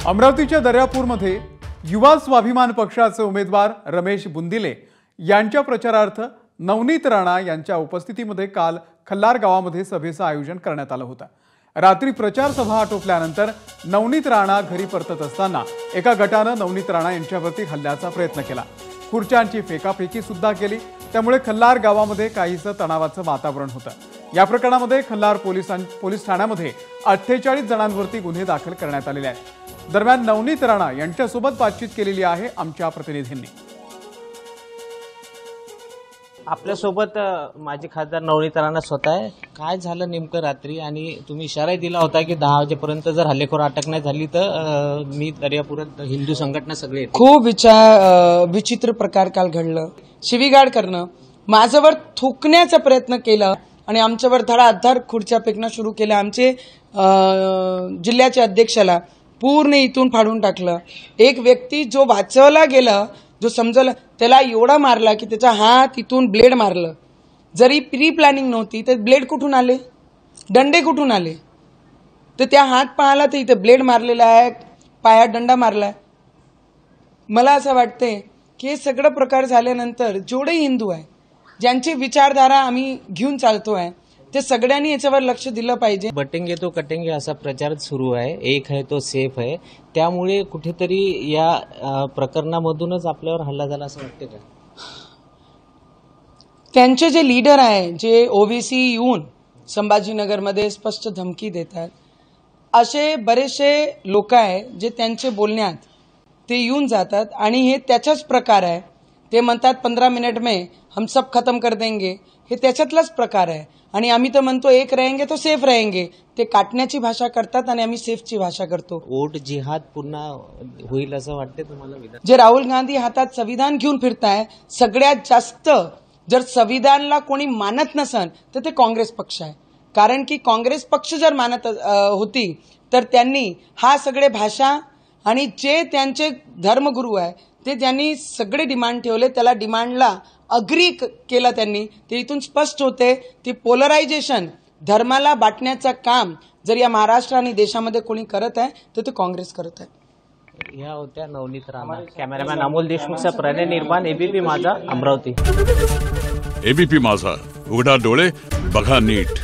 अमरावतीच्या दर्यापूरमध्ये युवा स्वाभिमान पक्षाचे उमेदवार रमेश बुंदिले यांच्या प्रचारार्थ नवनीत राणा यांच्या उपस्थितीमध्ये काल खल्लार गावामध्ये सभेचं आयोजन करण्यात आलं होतं। रात्री प्रचार सभा आटोपल्यानंतर नवनीत राणा घरी परतत असताना एका गटानं नवनीत राणा यांच्यावरती हल्ल्याचा प्रयत्न केला। खुर्च्यांची फेकाफेकी सुद्धा केली। त्यामुळे खल्लार गावामध्ये काहीसं तणावाचं वातावरण होतं। या प्रकरणामध्ये खल्लार पोलीस ठाण्यामध्ये 48 जणांवरती गुन्हे दाखल करण्यात आलेले आहेत। दरम्यान नवनीत राणा यांच्यासोबत बातचीत केलेली आहे आमच्या प्रतिनिधींनी। आपल्यासोबत माजी खासदार नवनीत राणा स्वतः आहे। काय झालं नेमकं रात्री आणि तुम्ही इशारा दिला होता की 10 वाजेपर्यंत जर हल्लेखोर अटक नाही झाली तर मी दर्यापुरात हिंदू संघटना सगळे येतील। खूप विचित्र प्रकार काल घडलं। शिवीगाळ करणं, माझ्यावर थुकण्याचा प्रयत्न केला आणि आमच्यावर धडाधड खुर्च्या फेकणं सुरू केलं। आमचे जिल्ह्याच्या अध्यक्षाला पूर्ण इथून फाडून टाकलं। एक व्यक्ती जो वाचवला गेला, जो समजला, त्याला एवढा मारला की त्याचा हात इथून ब्लेड मारलं। जरी प्री प्लॅनिंग नव्हती तर ब्लेड कुठून आले, दंडे कुठून आले? तर त्या हात पाहाला तर इथे ब्लेड मारलेला आहे, पायात दंडा मारलाय। मला असं वाटतंय की हे सगळं प्रकार झाल्यानंतर जेवढे हिंदू आहे, ज्यांची विचारधारा आम्ही घेऊन चालतोय, ते सगळ्यांनी याच्यावर लक्ष दिलं पाहिजे। बटेंगे तो कटेंगे असा प्रचार सुरू आहे। एक है तो सेफ है, त्यामुळे कुठेतरी या प्रकरणामधूनच आपल्यावर हल्ला झाला असं वाटतं का? त्यांचे जे लीडर आहे, जे ओबीसी येऊन संभाजीनगरमध्ये स्पष्ट धमकी देतात, असे बरेचसे लोक आहे जे त्यांचे बोलण्यात ते येऊन जातात आणि हे त्याचाच प्रकार आहे। ते म्हणतात 15 मिनिट में हम सब खत्म कर देंगे, हे त्याच्यातलाच प्रकार आहे। आणि आम्ही तर म्हणतो एक रहेंगे तो सेफ रहेंगे। ते काटण्याची भाषा करतात आणि आम्ही सेफची भाषा करतो। वोट जिहाद पुन्हा होईल असं वाटते तुम्हाला? जे राहुल गांधी हातात संविधान घेऊन फिरताय, सगळ्यात जास्त जर संविधानला कोणी मानत नसन तर ते काँग्रेस पक्ष आहे। कारण की काँग्रेस पक्ष जर मानत होती तर त्यांनी हा सगळे भाषा आणि जे त्यांचे धर्मगुरू आहे ते त्यांनी सगळे डिमांड ठेवले, त्याला डिमांडला अग्री केला त्यांनी। ते इथून स्पष्ट होते ती पोलरायझेशन, धर्माला बाटण्याचं काम जर या महाराष्ट्र आणि देशामध्ये कोणी करत आहे तर ते काँग्रेस करत आहे। या होत्या नवनीत राणा। कॅमेरामॅन अमोल देशमुखचा प्रणय निर्माण, एबीपी माझा, अमरावती। एबीपी माझा, उघडा डोळे बघा नीट।